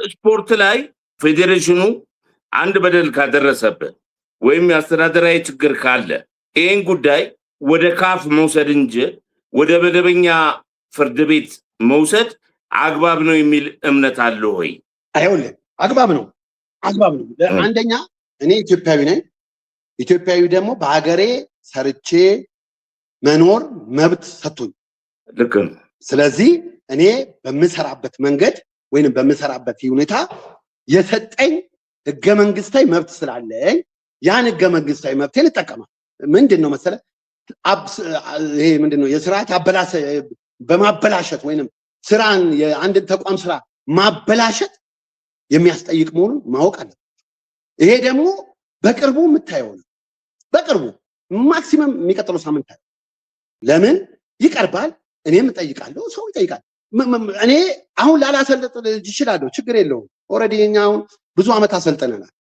ስፖርት ላይ ፌዴሬሽኑ አንድ በደል ካደረሰበት ወይም የአስተዳደራዊ ችግር ካለ ይህን ጉዳይ ወደ ካፍ መውሰድ እንጂ ወደ መደበኛ ፍርድ ቤት መውሰድ አግባብ ነው የሚል እምነት አለ ወይ? አይሆንም። አግባብ ነው። አንደኛ እኔ ኢትዮጵያዊ ነኝ። ኢትዮጵያዊ ደግሞ በሀገሬ ሰርቼ መኖር መብት ሰጥቶኝ ልክ ነው። ስለዚህ እኔ በምሰራበት መንገድ ወይንም በምሰራበት ሁኔታ የሰጠኝ ህገ መንግስታዊ መብት ስላለኝ ያን ህገ መንግስታዊ መብቴን እጠቀማለሁ። ምንድነው መሰለ ይሄ ምንድነው የስርዓት በማበላሸት ወይንም ስራን የአንድን ተቋም ስራ ማበላሸት የሚያስጠይቅ መሆኑን ማወቅ አለበት። ይሄ ደግሞ በቅርቡ የምታየው ነው። በቅርቡ ማክሲመም የሚቀጥለው ሳምንት ለምን ይቀርባል? እኔም እጠይቃለሁ፣ ሰው ይጠይቃል። እኔ አሁን ላላሰለጥ ይችላል፣ ችግር የለውም። ኦሬዲ እኛ አሁን ብዙ አመት አሰልጠነናል።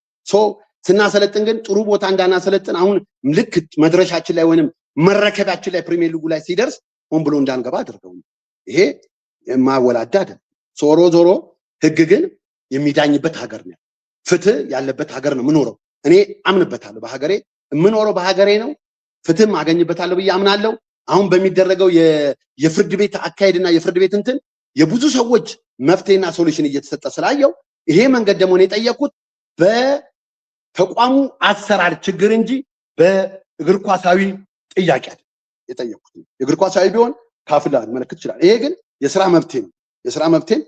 ስናሰለጥን ግን ጥሩ ቦታ እንዳናሰለጥን አሁን ልክ መድረሻችን ላይ ወይንም መረከባችን ላይ ፕሪሚየር ሊጉ ላይ ሲደርስ ሆን ብሎ እንዳንገባ አድርገው። ይሄ የማወላዳ አይደለም። ዞሮ ህግ ግን የሚዳኝበት ሀገር ነው፣ ፍትህ ያለበት ሀገር ነው የምኖረው። እኔ አምንበታለሁ። በሀገሬ የምኖረው በሀገሬ ነው። ፍትህም አገኝበታለሁ ብዬ አምናለሁ። አሁን በሚደረገው የፍርድ ቤት አካሄድና የፍርድ ቤት እንትን የብዙ ሰዎች መፍትሄና ሶሉሽን እየተሰጠ ስላየው ይሄ መንገድ ደግሞ ነው የጠየቁት በተቋሙ አሰራር ችግር እንጂ በእግር ኳሳዊ ጥያቄ አይደል የጠየቁት። እግር ኳሳዊ ቢሆን ካፍላ መለከት ይችላል። ይሄ ግን የስራ መብቴ ነው። የስራ መብቴን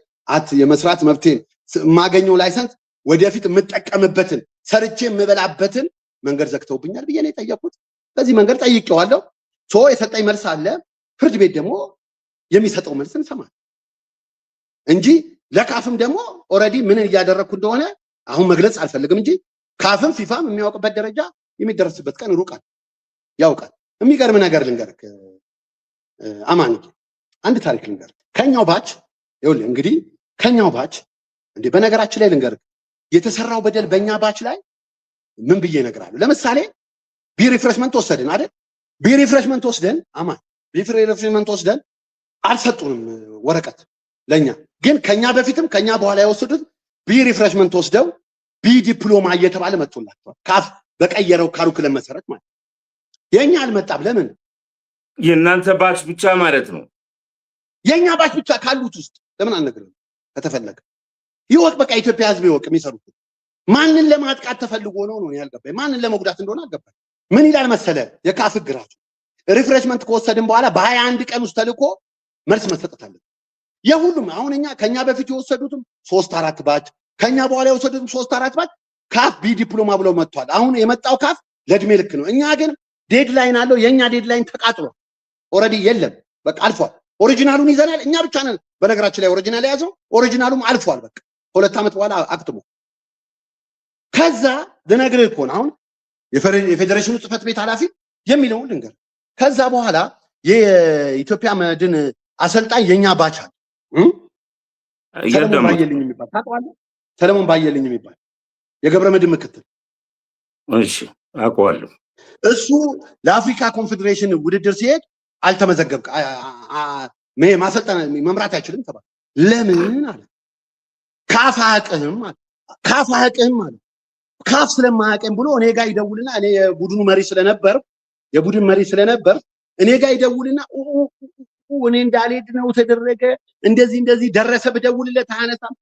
የመስራት መብቴን የማገኘው ላይሰንስ ወደፊት የምጠቀምበትን ሰርቼ የምበላበትን መንገድ ዘግተውብኛል ብዬ ነው የጠየቁት። በዚህ መንገድ ጠይቄዋለሁ። የሰጠኝ መልስ አለ። ፍርድ ቤት ደግሞ የሚሰጠው መልስ እንሰማለን እንጂ ለካፍም ደግሞ ኦሬዲ ምን እያደረኩ እንደሆነ አሁን መግለጽ አልፈልግም እንጂ ካፍም ፊፋም የሚያውቅበት ደረጃ የሚደርስበት ቀን ሩቃል ያውቃል። የሚገርም ነገር ልንገርክ አማን፣ አንድ ታሪክ ልንገርክ። ከኛው ባች ይኸውልህ እንግዲህ ከኛው ባች እንዴ በነገራችን ላይ ልንገርክ የተሰራው በደል በእኛ ባች ላይ ምን ብዬ እነግራለሁ። ለምሳሌ ሪፍሬሽመንት ወሰድን አይደል? ሪፍሬሽመንት ወስደን አማን ሪፍሬሽመንት ወስደን አልሰጡንም ወረቀት ለኛ። ግን ከኛ በፊትም ከኛ በኋላ የወሰዱት ሪፍሬሽመንት ወስደው ዲፕሎማ እየተባለ መጥቶላቸዋል። ካፍ በቀየረው ካሪኩለም መሰረት ማለት የኛ አልመጣም። ለምን? የእናንተ ባች ብቻ ማለት ነው። የኛ ባች ብቻ ካሉት ውስጥ ለምን አንነግርም? ከተፈለገ ይወቅ፣ በቃ ኢትዮጵያ ህዝብ ይወቅ። የሚሰሩት ማንን ለማጥቃት ተፈልጎ ነው ያልገባኝ። ማንን ለመጉዳት እንደሆነ አልገባኝ። ምን ይላል መሰለ የካፍ ግራቱ ሪፍሬሽመንት ከወሰድን በኋላ በ21 ቀን ውስጥ ተልኮ መልስ መሰጠት አለበት። የሁሉም አሁን እኛ ከኛ በፊት የወሰዱትም 3-4 ባች ከኛ በኋላ የወሰዱትም 3-4 ባች ካፍ ዲፕሎማ ብለው መጥቷል። አሁን የመጣው ካፍ ለእድሜ ልክ ነው። እኛ ግን ዴድላይን አለው። የኛ ዴድላይን ተቃጥሏል። ኦሬዲ የለም፣ በቃ አልፏል። ኦሪጂናሉን ይዘናል እኛ ብቻ ነን በነገራችን ላይ ኦሪጂናል ያዘው። ኦሪጂናሉም አልፏል። በቃ 2 አመት በኋላ አክትሞ ከዛ ልነግርህ እኮ ነው አሁን የፌዴሬሽኑ ጽህፈት ቤት ኃላፊ የሚለውን ልንገር። ከዛ በኋላ የኢትዮጵያ መድን አሰልጣኝ የኛ ባቻ ሰለሞን ባየልኝ የሚባል ታውቀዋለህ? ሰለሞን ባየልኝ የሚባል የገብረ መድን ምክትል። እሺ አውቀዋለሁ። እሱ ለአፍሪካ ኮንፌዴሬሽን ውድድር ሲሄድ አልተመዘገብክ ማሰልጠን መምራት አይችልም ተባለ። ለምን አለ ካፍ አያውቅህም አለ። ካፍ አያውቅህም አለ። ካፍ ስለማያውቅም ብሎ እኔ ጋር ይደውልና እኔ የቡድኑ መሪ ስለነበር እኔ ጋር ይደውልና እኔ እንዳልሄድ ነው ተደረገ፣ እንደዚህ ደረሰ። ብደውልለት አያነሳም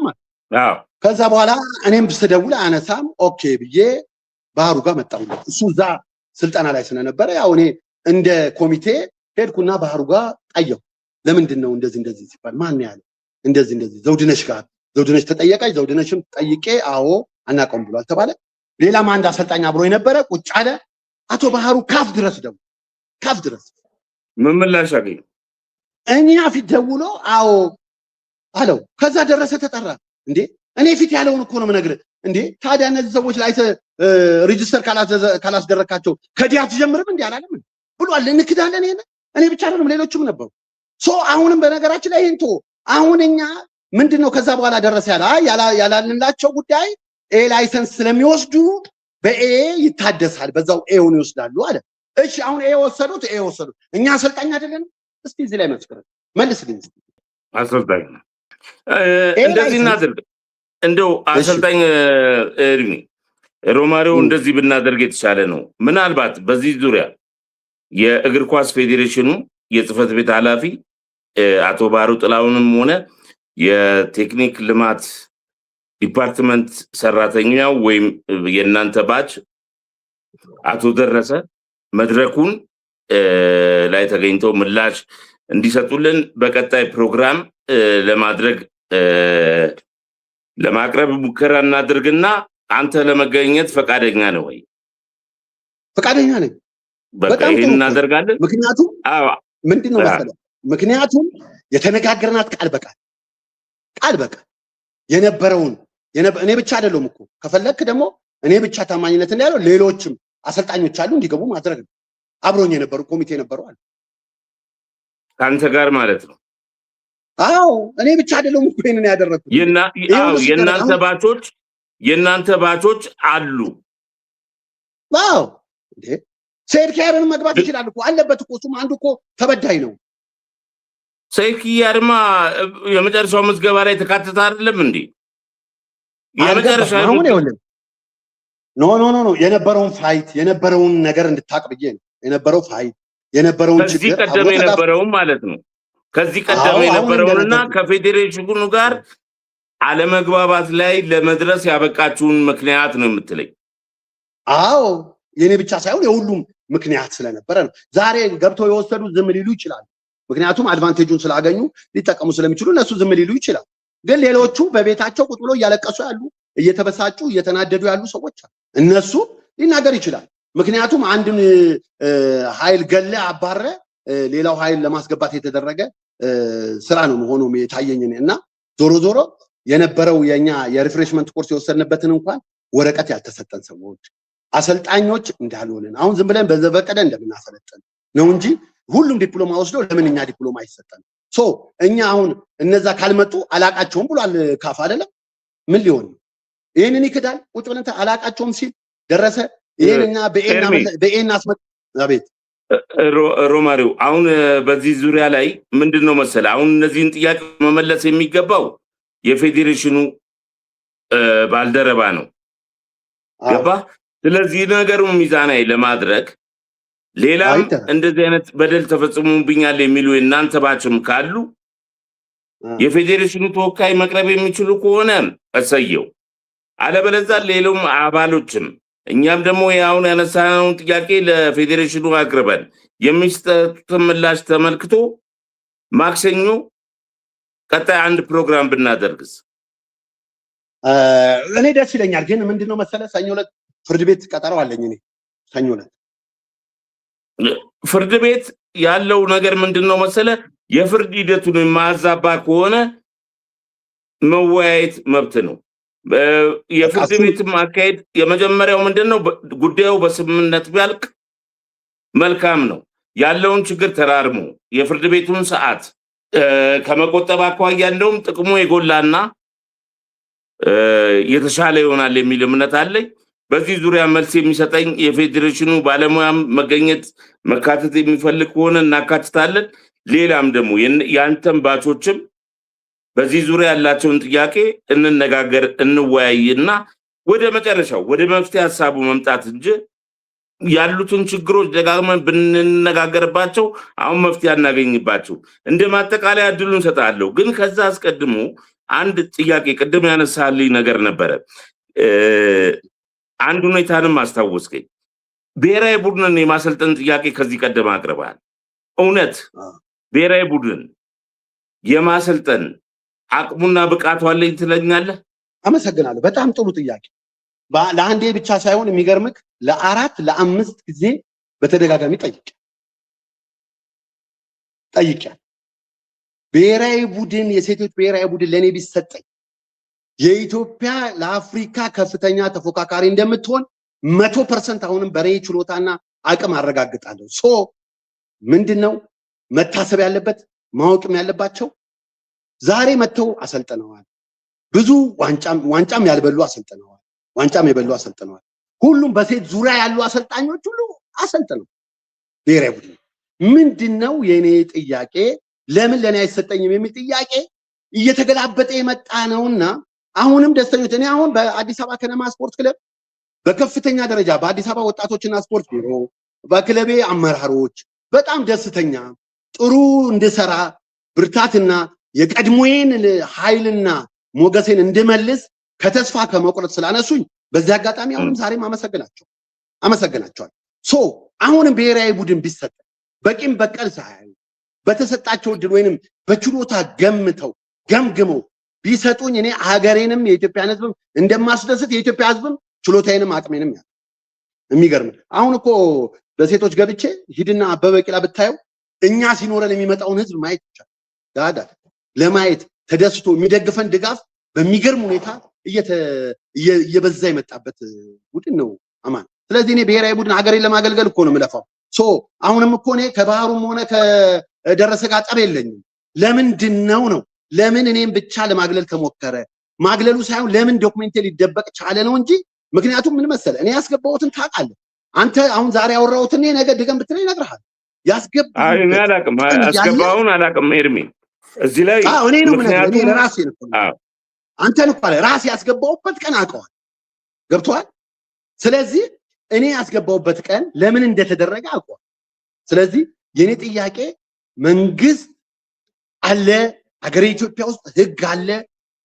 ማለት። ከዛ በኋላ እኔም ስደውል አያነሳም። ኦኬ ብዬ ባህሩ ጋር መጣሁ። እሱ እዛ ስልጠና ላይ ስለነበረ ያው እኔ እንደ ኮሚቴ ሄድኩና ባህሩ ጋር ጠየቁ። ለምንድን ነው እንደዚህ ሲባል ማን ያለ እንደዚህ ዘውድነሽ ተጠየቀች። ዘውድነሽም ጠይቄ አዎ አናውቀውም ብሏል ተባለ። ሌላም አንድ አሰልጣኝ አብሮ የነበረ ቁጭ አለ። አቶ ባህሩ ካፍ ድረስ ምን ምላሽ አገኘ? እኛ ፊት ደውሎ አዎ አለው። ከዛ ደረሰ ተጠራ። እንዴ እኔ ፊት ያለውን እኮ ነው የምነግርህ። እንዴ ታዲያ እነዚህ ሰዎች ላይ ሬጂስተር ካላስደረካቸው ከዲያ አትጀምርም እንዴ አላለም ብሏል። እንክዳለን። ይሄን እኔ ብቻ አይደለም ሌሎችም ነበሩ። አሁንም በነገራችን ላይ ይሄንቶ አሁን እኛ ምንድነው ከዛ በኋላ ደረሰ ያላልንላቸው ጉዳይ ላይሰንስ ስለሚወስዱ በኤ ይታደሳል፣ በዛው ኤውን ይወስዳሉ አለ። እሺ አሁን ኤ ወሰዱት። እኛ አሰልጣኝ አይደለንም? እስቲ እዚህ ላይ መልስልኝ። አሰልጣኝ እንደዚህ እናድርግ። እንደው አሰልጣኝ ኤርሚ ሮማሪዮ እንደዚህ ብናደርግ የተሻለ ነው። ምናልባት በዚህ ዙሪያ የእግር ኳስ ፌዴሬሽኑ የጽህፈት ቤት ኃላፊ አቶ ባህሩ ጥላሁንም ሆነ የቴክኒክ ልማት ዲፓርትመንት ሰራተኛው ወይም የእናንተ ባች አቶ ደረሰ መድረኩን ላይ ተገኝተው ምላሽ እንዲሰጡልን በቀጣይ ፕሮግራም ለማድረግ ለማቅረብ ሙከራ እናድርግና አንተ ለመገኘት ፈቃደኛ ነው ወይ? ፈቃደኛ ነኝ። በጣም እናደርጋለን። ምክንያቱም ምንድነው መሰለህ፣ ምክንያቱም የተነጋገርናት ቃል በቃል የነበረውን እኔ ብቻ አይደለም እኮ ከፈለክ ደግሞ እኔ ብቻ ታማኝነት እንዳለው ሌሎችም አሰልጣኞች አሉ እንዲገቡ ማድረግ ነው። አብሮኝ የነበሩ ኮሚቴ ነበሩ አለ ካንተ ጋር ማለት ነው። አዎ እኔ ብቻ አይደለም እኮ ይሄንን ያደረኩት። የእናንተ ባቾች አሉ። ዋው እንዴ ሰይድ ኪያርን መግባት ይችላል እኮ አለበት እኮ። እሱም አንዱ እኮ ተበዳይ ነው። ሰይድ ኪያርማ የመጨረሻው ምዝገባ ላይ ተካተተ አይደለም እንዴ? የመጨረሻው ኖ የነበረውን ፋይት የነበረውን ነገር እንድታቅ ብዬ ነው። የነበረው ፋይት የነበረውን ችግር ከዚህ ቀደም የነበረውን ማለት ነው። ከዚህ ቀደም የነበረውንና ከፌዴሬሽኑ ጋር አለመግባባት ላይ ለመድረስ ያበቃችሁን ምክንያት ነው የምትለኝ? አዎ የኔ ብቻ ሳይሆን የሁሉም ምክንያት ስለነበረ ነው። ዛሬ ገብተው የወሰዱ ዝም ሊሉ ይችላሉ። ምክንያቱም አድቫንቴጁን ስላገኙ ሊጠቀሙ ስለሚችሉ እነሱ ዝም ሊሉ ይችላል። ግን ሌሎቹ በቤታቸው ቁጭ ብሎ እያለቀሱ ያሉ፣ እየተበሳጩ እየተናደዱ ያሉ ሰዎች አሉ። እነሱ ሊናገር ይችላል። ምክንያቱም አንድን ኃይል ገለ አባረ ሌላው ኃይል ለማስገባት የተደረገ ስራ ነው ሆኖ የታየኝ እና ዞሮ የነበረው የኛ የሪፍሬሽመንት ኮርስ የወሰድንበትን እንኳን ወረቀት ያልተሰጠን ሰዎች አሰልጣኞች እንዳልሆንን አሁን ዝም ብለን በዘፈቀደ እንደምናሰለጥን ነው እንጂ ሁሉም ዲፕሎማ ወስደው ለምን እኛ ዲፕሎማ አይሰጠን? እኛ አሁን እነዛ ካልመጡ አላቃቸውም ብሏል ካፍ አይደለም? ምን ሊሆን ይሄንን ይክዳል? ቁጭ ብለን አላቃቸውም ሲል ደረሰ ይሄንና በኤና አስመጥ አቤት ሮማሪዮ አሁን በዚህ ዙሪያ ላይ ምንድነው መሰለ አሁን እነዚህን ጥያቄ መመለስ የሚገባው የፌዴሬሽኑ ባልደረባ ነው ገባ። ስለዚህ ነገሩን ሚዛናዊ ለማድረግ ሌላም እንደዚህ አይነት በደል ተፈጽሞብኛል የሚሉ እናንተ ባችም ካሉ የፌዴሬሽኑ ተወካይ መቅረብ የሚችሉ ከሆነ እሰየው፣ አለበለዚያ ሌሎም አባሎችም እኛም ደግሞ ያውን ያነሳነውን ጥያቄ ለፌዴሬሽኑ አቅርበን የሚሰጡትን ምላሽ ተመልክቶ ማክሰኞ ቀጣይ አንድ ፕሮግራም ብናደርግስ እኔ ደስ ይለኛል። ግን ምንድነው መሰለ ሰኞ ዕለት ፍርድ ቤት ቀጠሮ አለኝ። እኔ ሰኞ ዕለት ፍርድ ቤት ያለው ነገር ምንድነው መሰለ የፍርድ ሂደቱን የማያዛባ ከሆነ መወያየት መብት ነው። የፍርድ ቤት ማካሄድ የመጀመሪያው ምንድነው ጉዳዩ በስምምነት ቢያልቅ መልካም ነው። ያለውን ችግር ተራርሞ የፍርድ ቤቱን ሰዓት ከመቆጠብ አኳያ እንደውም ጥቅሙ የጎላና የተሻለ ይሆናል የሚል እምነት አለኝ። በዚህ ዙሪያ መልስ የሚሰጠኝ የፌዴሬሽኑ ባለሙያም መገኘት መካተት የሚፈልግ ከሆነ እናካትታለን። ሌላም ደግሞ ያንተም ባቾችም በዚህ ዙሪያ ያላቸውን ጥያቄ እንነጋገር፣ እንወያይና ወደ መጨረሻው ወደ መፍትሄ ሐሳቡ መምጣት እንጂ ያሉትን ችግሮች ደጋግመን ብንነጋገርባቸው አሁን መፍትሄ አናገኝባቸው። እንደ ማጠቃለያ እድሉን ሰጣለሁ። ግን ከዛ አስቀድሞ አንድ ጥያቄ ቅድም ያነሳልኝ ነገር ነበረ። አንድ ሁኔታንም አስታወስከኝ። ብሔራዊ ቡድንን የማሰልጠን ጥያቄ ከዚህ ቀደም አቅርበሃል። እውነት ብሔራዊ ቡድን የማሰልጠን አቅሙና ብቃቱ አለኝ ትለኛለህ? አመሰግናለሁ። በጣም ጥሩ ጥያቄ። ለአንዴ ብቻ ሳይሆን የሚገርምክ ለ4 ለ5 ጊዜ በተደጋጋሚ ጠይቄያለሁ። ብሔራዊ ቡድን የሴቶች ብሔራዊ ቡድን ለኔ ቢሰጠኝ የኢትዮጵያ ለአፍሪካ ከፍተኛ ተፎካካሪ እንደምትሆን 100% አሁንም በኔ ችሎታና አቅም አረጋግጣለሁ። ምንድነው መታሰብ ያለበት ማወቅም ያለባቸው ዛሬ መተው አሰልጥነዋል። ብዙ ዋንጫም ያልበሉ አሰልጥነዋል። ዋንጫም የበሉ አሰልጥነዋል። ሁሉም በሴት ዙሪያ ያሉ አሰልጣኞች ሁሉ አሰልጥነው ብሔራዊ ቡድን ምንድነው የኔ ጥያቄ ለምን ለኔ አይሰጠኝም የሚል ጥያቄ እየተገላበጠ የመጣ ነውና አሁንም ደስተኞች እኔ አሁን በአዲስ አበባ ከነማ ስፖርት ክለብ በከፍተኛ ደረጃ በአዲስ አበባ ወጣቶችና ስፖርት ቢሮ በክለቤ አመራሮች በጣም ደስተኛ ጥሩ እንድሰራ ብርታትና የቀድሞዬን ኃይልና ሞገሴን እንድመልስ ከተስፋ ከመቁረጥ ስላነሱኝ በዚህ አጋጣሚ አሁንም ዛሬም አመሰግናቸዋለሁ። አሁንም ብሔራዊ ቡድን ቢሰጥ በቂም በቀል ሳይሆን በተሰጣቸው እድል ወይንም በችሎታ ገምግመው ቢሰጡኝ እኔ ሀገሬንም የኢትዮጵያን ሕዝብም እንደማስደስት የኢትዮጵያ ሕዝብም ችሎታዬንም አቅሜንም ያለ የሚገርም አሁን እኮ በሴቶች ገብቼ ሂድና አበበ ቢቂላ ብታየው እኛ ሲኖረን የሚመጣውን ሕዝብ ማየት ይቻላል። ለማየት ተደስቶ የሚደግፈን ድጋፍ በሚገርም ሁኔታ እየበዛ የመጣበት ቡድን ነው አማን። ስለዚህ እኔ ብሔራዊ ቡድን ሀገሬን ለማገልገል እኮ ነው የምለፋው። አሁንም እኮ እኔ ከባህሩም ሆነ ከደረሰ ጋር ጠብ የለኝም። ለምንድን ነው ለምን እኔም ብቻ ለማግለል ተሞከረ? ማግለሉ ሳይሆን ለምን ዶክሜንቴ ሊደበቅ ቻለ ነው እንጂ ምክንያቱም ምን መሰለህ እኔ ያስገባሁትን ታውቃለህ አንተ። አሁን ዛሬ ያወራሁትን እኔ ነገ ድገም ብትለኝ እነግርሃለሁ። እኔ አላውቅም አላውቅም ኤርሚ እዚህ ላይ እኔ ነው ምክንያቱም እኔ ራሴ ነው አንተን እኮ ራሴ ያስገባሁበት ቀን አውቀዋል። ገብቶሃል? ስለዚህ እኔ ያስገባሁበት ቀን ለምን እንደተደረገ አውቀዋል። ስለዚህ የኔ ጥያቄ መንግስት አለ ሀገሬ ኢትዮጵያ ውስጥ ህግ አለ።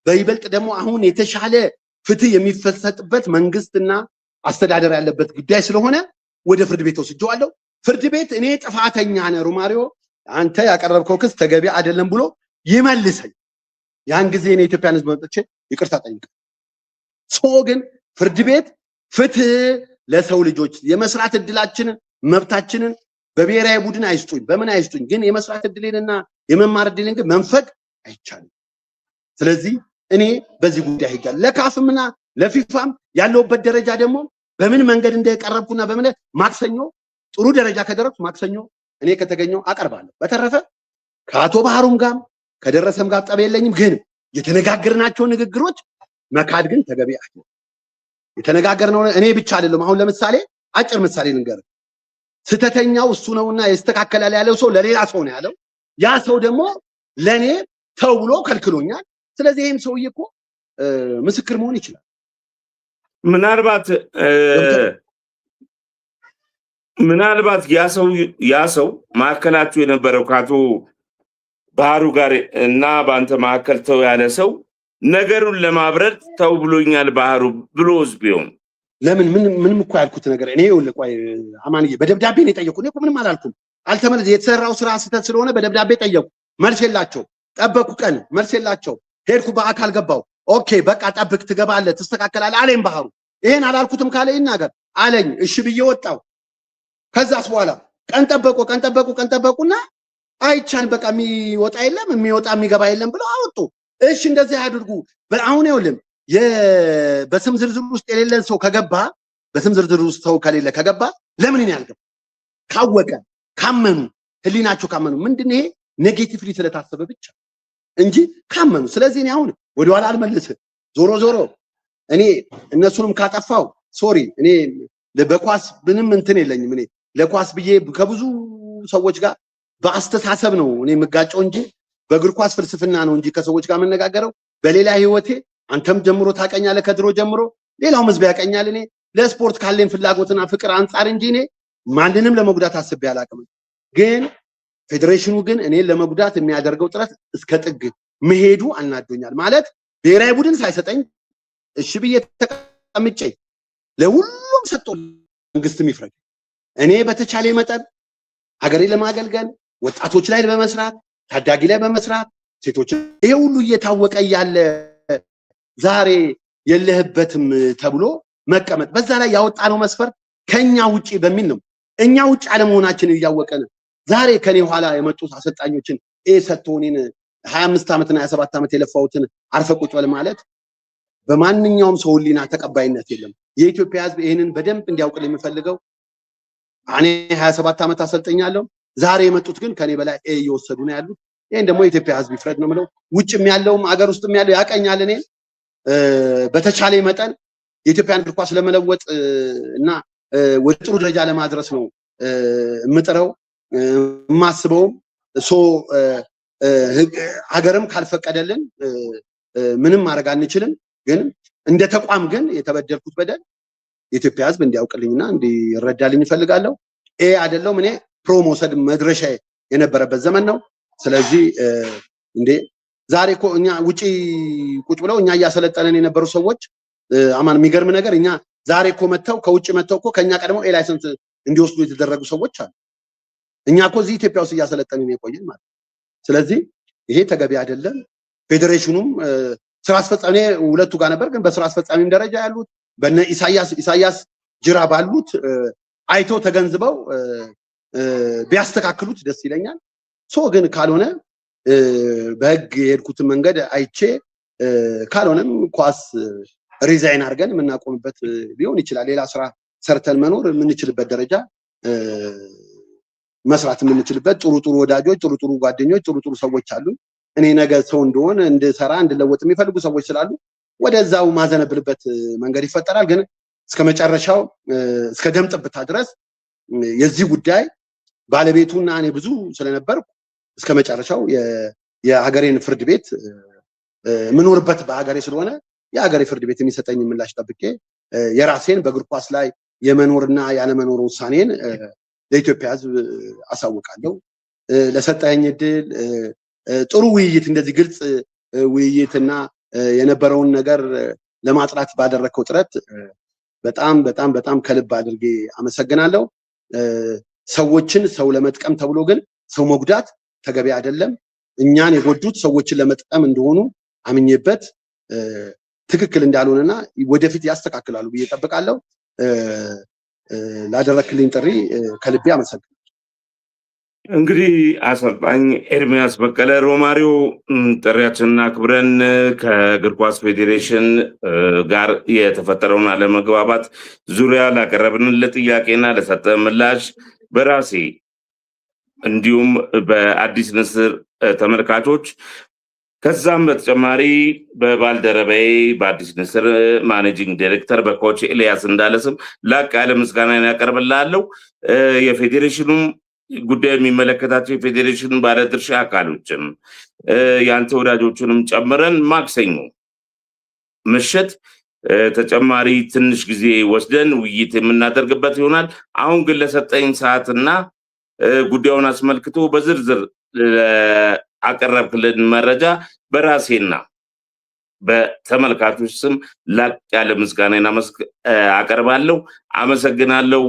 በይበልጥ ደግሞ አሁን የተሻለ ፍትህ የሚፈሰጥበት መንግስትና አስተዳደር ያለበት ጉዳይ ስለሆነ ወደ ፍርድ ቤት ወስጄዋለሁ። ፍርድ ቤት እኔ ጥፋተኛ ነህ ሮማሪዮ አንተ ያቀረብከው ክስ ተገቢ አይደለም ብሎ ይመልሰኝ። ያን ጊዜ እኔ ኢትዮጵያን ህዝብ መጥቼ ይቅርታ ጠይቃለሁ። ግን ፍርድ ቤት ፍትህ ለሰው ልጆች የመስራት እድላችንን መብታችንን በብሔራዊ ቡድን አይስጡኝ በምን አይስጡኝ፣ ግን የመስራት እድሌንና የመማር እድሌን ግን መንፈግ አይቻልም። ስለዚህ እኔ በዚህ ጉዳይ ሄጃለሁ። ለካፍምና ለፊፋም ያለውበት ደረጃ ደግሞ በምን መንገድ እንደቀረብኩና በምን ማክሰኞ ጥሩ ደረጃ ከደረስኩ ማክሰኞ እኔ ከተገኘው አቀርባለሁ። በተረፈ ከአቶ ባህሩም ጋር ከደረሰም ጋር ጠብ የለኝም። ግን የተነጋገርናቸው ንግግሮች መካድ ግን ተገቢ አይደለም። የተነጋገርነው እኔ ብቻ አይደለም። አሁን ለምሳሌ አጭር ምሳሌ ልንገርህ። ስተተኛው እሱ ነውና ይስተካከላል ያለው ሰው ለሌላ ሰው ነው ያለው። ያ ሰው ደግሞ ለኔ ተው ብሎ ከልክሎኛል። ስለዚህ ይሄም ሰውዬ እኮ ምስክር መሆን ይችላል። ምናልባት ያ ሰው ማዕከላችሁ የነበረው ከአቶ ባህሩ ጋር እና በአንተ ማዕከል ተው ያለ ሰው ነገሩን ለማብረድ ተው ብሎኛል ባህሩ ብሎስ ቢሆን ለምን ምንም እኮ ያልኩት ነገር እኔ ይኸውልህ፣ ቆይ አማንዬ በደብዳቤ ነው የጠየቁት። እኔ እኮ ምንም አላልኩም። አልተመለሰ የተሰራው ስራ ስህተት ስለሆነ በደብዳቤ ጠየቁ። መልስ የላቸው። ጠበቁ ቀን መልስ የላቸው። ሄድኩ በአካል ገባው። ኦኬ በቃ ጠብቅ ትገባለህ ትስተካከላለህ አለኝ ባህሩ። ይሄን አላልኩትም ካለ ይናገር አለኝ። እሺ ብዬ ወጣው። ከዛስ በኋላ ቀን ጠበቁና አይቻል በቃ የሚወጣ የለም የሚወጣ የሚገባ የለም ብለው አወጡ። እሺ እንደዚህ ያድርጉ። አሁን ይኸውልህ በስም ዝርዝር ውስጥ የሌለን ሰው ከገባ በስም ዝርዝር ውስጥ ሰው ከሌለ ከገባ ለምን እኔ አልገባ? ካወቀ ካመኑ ህሊናቸው ካመኑ ምንድነው ይሄ ኔጌቲቭሊ ስለታሰበ ብቻ እንጂ ካመኑ። ስለዚህ እኔ አሁን ወደኋላ አልመልስም። ዞሮ እኔ እነሱንም ካጠፋው ሶሪ። እኔ በኳስ ምንም እንትን የለኝም። እኔ ለኳስ ብዬ ከብዙ ሰዎች ጋር በአስተሳሰብ ነው እኔ የምጋጨው እንጂ በእግር ኳስ ፍልስፍና ነው እንጂ ከሰዎች ጋር የምነጋገረው በሌላ ህይወቴ አንተም ጀምሮ ታቀኛለህ፣ ከድሮ ጀምሮ ሌላውም ህዝብ ያቀኛል። እኔ ለስፖርት ካለኝ ፍላጎትና ፍቅር አንጻር እንጂ እኔ ማንንም ለመጉዳት አስቤ አላውቅም። ግን ፌዴሬሽኑ ግን እኔን ለመጉዳት የሚያደርገው ጥረት እስከ ጥግ መሄዱ አናዶኛል። ማለት ብሔራዊ ቡድን ሳይሰጠኝ እሺ ብዬ ተቀምጬ ለሁሉም ሰጥቶ መንግስትም ይፍረድ። እኔ በተቻለ መጠን ሀገሬን ለማገልገል ወጣቶች ላይ በመስራት ታዳጊ ላይ በመስራት ሴቶች ይሄ ሁሉ እየታወቀ ያለ ዛሬ የለህበትም ተብሎ መቀመጥ በዛ ላይ ያወጣነው መስፈርት ከኛ ውጪ በሚል ነው። እኛ ውጪ አለመሆናችንን እያወቀን ዛሬ ከኔ ኋላ የመጡት አሰልጣኞችን ሰጥቶኔን 25 ዓመትና 27 ዓመት የለፋውትን አርፈቁጭ በል ማለት በማንኛውም ሰው ህሊና ተቀባይነት የለም። የኢትዮጵያ ህዝብ ይሄንን በደንብ እንዲያውቅልኝ የምፈልገው እኔ 27 ዓመት አሰልጠኛለሁ። ዛሬ የመጡት ግን ከኔ በላይ እየወሰዱ ነው ያሉት። ይሄን ደግሞ የኢትዮጵያ ህዝብ ይፍረድ ነው የምለው። ውጭም ያለውም አገር ውስጥም ያለው ያቀኛል። እኔ በተቻለ መጠን የኢትዮጵያን እግር ኳስ ለመለወጥ እና ወደ ጥሩ ደረጃ ለማድረስ ነው የምጥረው የማስበው። ሀገርም ካልፈቀደልን ምንም ማድረግ አንችልም። ግን እንደ ተቋም ግን የተበደልኩት በደል የኢትዮጵያ ሕዝብ እንዲያውቅልኝና እንዲረዳልኝ እፈልጋለሁ። አይደለም እኔ ፕሮሞሰድ መድረሻ የነበረበት ዘመን ነው። ስለዚህ ዛሬ እኮ እኛ ውጪ ቁጭ ብለው እኛ እያሰለጠነን የነበሩ ሰዎች አማን የሚገርም ነገር እኛ ዛሬ እኮ መተው ከውጭ መተው እኮ ከኛ ቀድሞ ላይሰንስ እንዲወስዱ የተደረጉ ሰዎች አሉ። እኛ እኮ እዚህ ኢትዮጵያ ውስጥ እያሰለጠነን የቆየን ማለት። ስለዚህ ይሄ ተገቢ አይደለም። ፌዴሬሽኑም ስራ አስፈጻሚ ሁለቱ ጋር ነበር፣ ግን በስራ አስፈጻሚም ደረጃ ያሉት በነ ኢሳያስ ጅራ ባሉት አይቶ ተገንዝበው ቢያስተካክሉት ደስ ይለኛል። ግን ካልሆነ በህግ የሄድኩትን መንገድ አይቼ ካልሆነም ኳስ ሪዛይን አድርገን የምናቆምበት ሊሆን ይችላል። ሌላ ስራ ሰርተን መኖር የምንችልበት ደረጃ መስራት የምንችልበት ጥሩ ወዳጆች፣ ጥሩ ጓደኞች፣ ጥሩ ሰዎች አሉ። እኔ ነገ ሰው እንደሆነ እንድሰራ እንድለወጥ የሚፈልጉ ሰዎች ስላሉ ወደዛው ማዘነብልበት መንገድ ይፈጠራል። ግን እስከ መጨረሻው እስከ ደም ጠብታ ድረስ የዚህ ጉዳይ ባለቤቱና እኔ ብዙ ስለነበርኩ እስከ መጨረሻው የሀገሬን ፍርድ ቤት የምኖርበት በሀገሬ ስለሆነ የሀገሬ ፍርድ ቤት የሚሰጠኝ ምላሽ ጠብቄ የራሴን በእግር ኳስ ላይ የመኖርና ያለመኖር ውሳኔን ለኢትዮጵያ ሕዝብ አሳውቃለሁ። ለሰጠኝ እድል ጥሩ ውይይት እንደዚህ ግልጽ ውይይትና የነበረውን ነገር ለማጥራት ባደረከው ጥረት በጣም ከልብ አድርጌ አመሰግናለሁ። ሰዎችን ሰው ለመጥቀም ተብሎ ግን ሰው መጉዳት ተገቢ አይደለም። እኛን የጎዱት ሰዎችን ለመጥቀም እንደሆኑ አምኜበት ትክክል እንዳልሆነና ወደፊት ያስተካክላሉ ብዬ እጠብቃለሁ። ላደረክልኝ ጥሪ ከልቤ አመሰግናለሁ። እንግዲህ አሰልጣኝ ኤርሚያስ በቀለ ሮማሪዮ ጥሪያችንን አክብረን ከእግር ኳስ ፌዴሬሽን ጋር የተፈጠረውን አለመግባባት ዙሪያ ላቀረብንለት ጥያቄና ለሰጠ ምላሽ በራሴ እንዲሁም በአዲስ ንስር ተመልካቾች ከዛም በተጨማሪ በባልደረባዬ በአዲስ ንስር ማኔጂንግ ዳይሬክተር በኮች ኤልያስ እንዳለስም ላቅ ያለ ምስጋናን ያቀርብልሃለሁ። የፌዴሬሽኑም ጉዳይ የሚመለከታቸው የፌዴሬሽን ባለድርሻ አካሎችን የአንተ ወዳጆችንም ጨምረን ማክሰኞ ምሽት ተጨማሪ ትንሽ ጊዜ ወስደን ውይይት የምናደርግበት ይሆናል። አሁን ግን ለሰጠኝ ሰዓትና ጉዳዩን አስመልክቶ በዝርዝር አቀረብክልን መረጃ በራሴና በተመልካቾች ስም ላቅ ያለ ምስጋናን አቀርባለሁ። አመሰግናለሁ።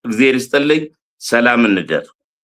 እግዚአብሔር ይስጥልኝ። ሰላም እንደር